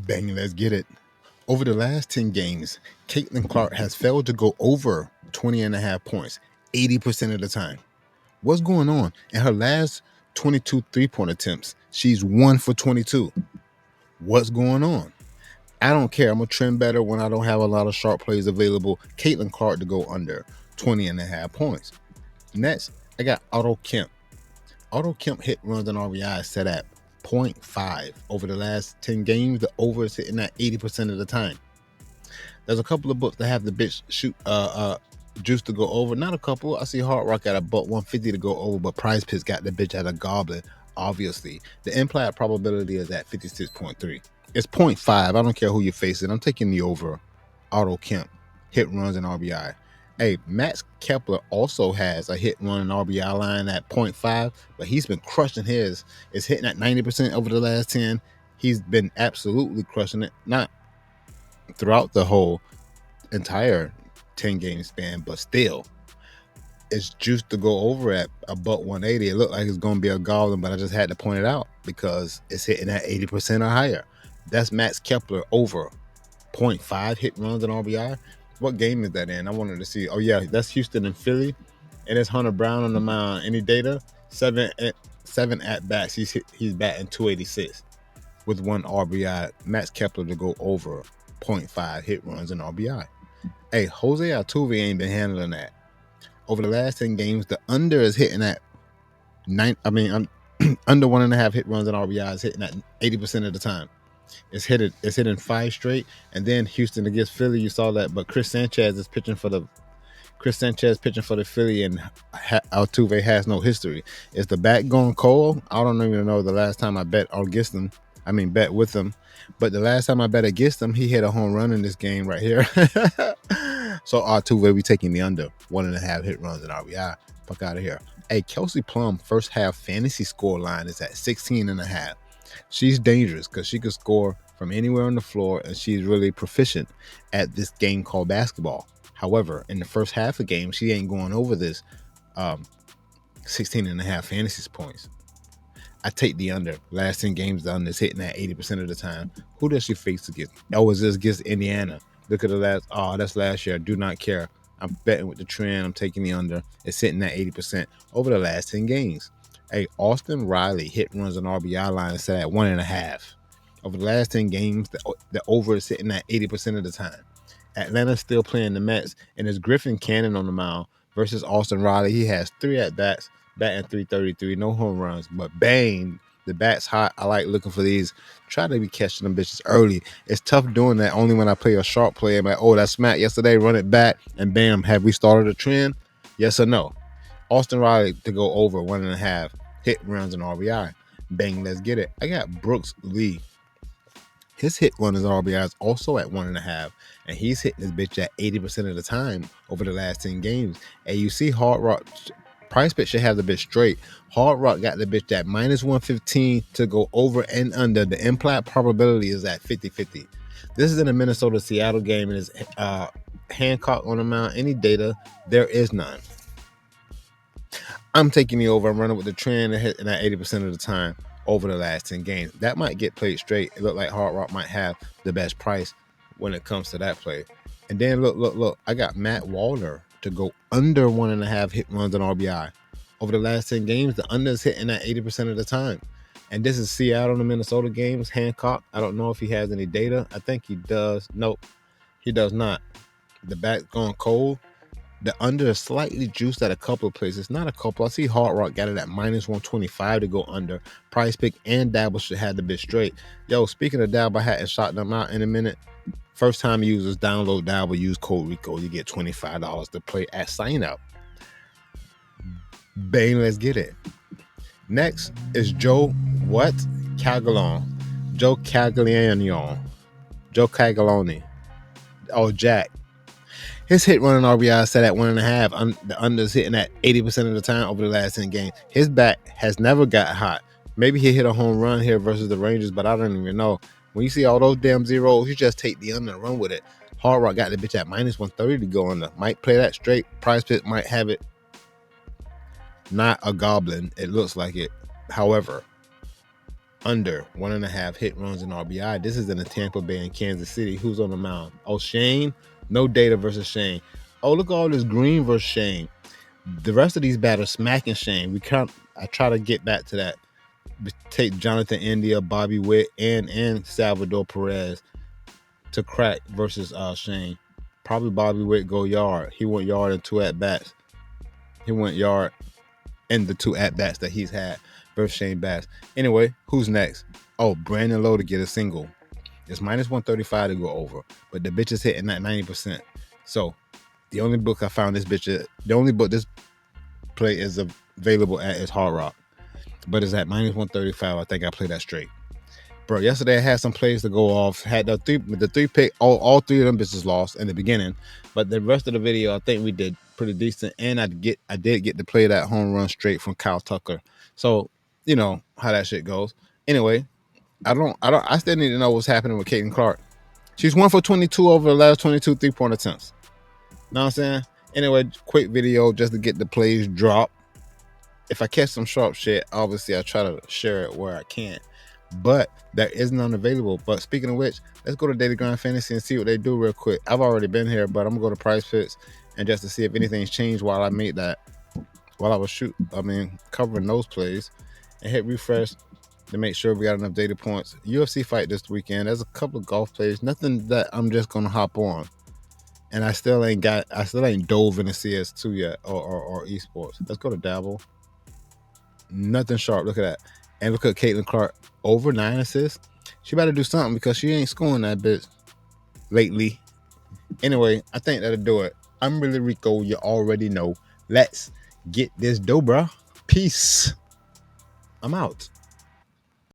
Bang, let's get it. Over the last 10 games, Caitlin Clark has failed to go over 20.5 points 80% of the time. What's going on? In her last 22 three-point attempts, she's 1 for 22. What's going on? I don't care. I'm a trend better when I don't have a lot of sharp plays available. Caitlin Clark to go under 20.5 points. Next, I got Otto Kemp. Otto Kemp hit, runs, and RBI set at 0.5. Over the last 10 games, the over is hitting at 80% of the time. There's a couple of books that have the bitch shoot juice to go over. Not a couple. I see Hard Rock at about 150 to go over, but Prize Picks got the bitch at a goblin, obviously. The implied probability is at 56.3. It's 0.5. I don't care who you're facing. I'm taking the over. Otto Kemp, hit, runs, and RBI. Hey, Max Kepler also has a hit, run, and RBI line at 0.5, but he's been crushing his. It's hitting at 90% over the last 10. He's been absolutely crushing it. Not throughout the whole entire 10 game span, but still, it's juiced to go over at about 180. It looked like it's going to be a goblin, but I just had to point it out because it's hitting at 80% or higher. That's Max Kepler over 0.5 hit, runs, and RBI. What game is that in? I wanted to see. Oh yeah, that's Houston and Philly, and it's Hunter Brown on the mound. Any data? Seven at bats. He's batting 286 with 1 RBI. Max Kepler to go over 0.5 hit, runs, and RBI. Hey, Jose Altuve ain't been handling that. Over the last 10 games, the under is hitting at under 1.5 hit, runs, and RBI is hitting at 80% of the time. It's hitting 5 straight, and then Houston against Philly, you saw that. But Chris Sanchez pitching for the Philly, and Altuve has no history. Is the bat going cold? I don't even know the last time I bet with him. But the last time I bet against him, he hit a home run in this game right here. So Altuve, we taking the under 1.5 hit, runs, and RBI. Fuck out of here. Hey, Kelsey Plum first half fantasy score line is at 16.5. She's dangerous because she can score from anywhere on the floor, and she's really proficient at this game called basketball. However, in the first half of the game, she ain't going over this 16.5 fantasy points. I take the under. Last 10 games, the under is hitting at 80% of the time. Who does she face against? Oh, is this against Indiana? Look at the last. Oh, that's last year. I do not care. I'm betting with the trend. I'm taking the under. It's hitting at 80% over the last 10 games. Hey, Austin Riley hit, runs, and RBI line set at 1.5. Over the last 10 games, the over is sitting at 80% of the time. Atlanta's still playing the Mets, and it's Griffin Cannon on the mound versus Austin Riley. He has 3 at-bats, batting .333, no home runs, but bang, the bat's hot. I like looking for these. Try to be catching them bitches early. It's tough doing that only when I play a sharp play. I'm like, oh, that smack yesterday, run it back, and bam, have we started a trend? Yes or no? Austin Riley to go over 1.5 hit, runs, and RBI. Bang, let's get it. I got Brooks Lee. His hit, runs, and RBI is also at 1.5, and he's hitting this bitch at 80% of the time over the last 10 games. And you see Hard Rock, Price Pit should have the bitch straight. Hard Rock got the bitch at -115 to go over and under. The implied probability is at 50-50. This is in a Minnesota-Seattle game, and it's Hancock on the mound. Any data? There is none. I'm taking the over. I'm running with the trend and hitting at 80% of the time over the last 10 games. That might get played straight. It looked like Hard Rock might have the best price when it comes to that play. And then look. I got Matt Wallner to go under 1.5 hit, runs, and RBI. Over the last 10 games, the under is hitting at 80% of the time. And this is Seattle and the Minnesota games. Hancock, I don't know if he has any data. I think he does. Nope, he does not. The bat's going cold. The under is slightly juiced at a couple of places. Not a couple. I see Hard Rock got it at -125 to go under. Price Pick and Dabble should have the bit straight. Yo, speaking of Dabble, I hadn't shot them out in a minute. First time users, download Dabble, use code RICO. You get $25 to play at sign up. Bang, let's get it. Next is Joe Caglione. Joe Caglione. Oh, Jack. His hit, run, and RBI set at 1.5. The under is hitting at 80% of the time over the last 10 games. His bat has never got hot. Maybe he hit a home run here versus the Rangers, but I don't even know. When you see all those damn zeros, you just take the under and run with it. Hard Rock got the bitch at -130 to go under. Might play that straight. Price Pit might have it. Not a goblin. It looks like it. However, under 1.5 hit runs and RBI. This is in the Tampa Bay and Kansas City. Who's on the mound? Oh, Shane. No data versus Shane. Oh, look at all this green versus Shane. The rest of these batters smacking Shane. I try to get back to that. Take Jonathan India, Bobby Witt, and Salvador Perez to crack versus Shane. Probably Bobby Witt go yard. He went yard in 2 at-bats. He went yard in the 2 at-bats that he's had versus Shane Bass. Anyway, who's next? Oh, Brandon Lowe to get a single. It's minus 135 to go over, but the bitch is hitting at 90%. So the only book I found the only book this play is available at is Hard Rock, but it's at minus 135. I think I played that straight. Bro, yesterday I had some plays to go off. Had the three pick, all 3 of them bitches lost in the beginning, but the rest of the video I think we did pretty decent, and I did get to play that home run straight from Kyle Tucker. So you know how that shit goes. Anyway, I still need to know what's happening with Caitlin Clark. She's 1 for 22 over the last 22 3-point attempts. Know what I'm saying? Anyway, quick video just to get the plays dropped. If I catch some sharp shit, obviously I try to share it where I can. But there is none available. But speaking of which, let's go to Daily Grind Fantasy and see what they do real quick. I've already been here, but I'm gonna go to Price Picks and just to see if anything's changed while I made that. While I was covering those plays, and hit refresh to make sure we got enough data points. UFC fight this weekend. There's a couple of golf plays. Nothing that I'm just gonna hop on. And I still ain't dove into CS2 yet or esports. Let's go to Dabble. Nothing sharp. Look at that. And look at Caitlin Clark over 9 assists. She better do something because she ain't scoring that bitch lately. Anyway, I think that'll do it. I'm ReallyRico. You already know. Let's get this dough, bro. Peace. I'm out.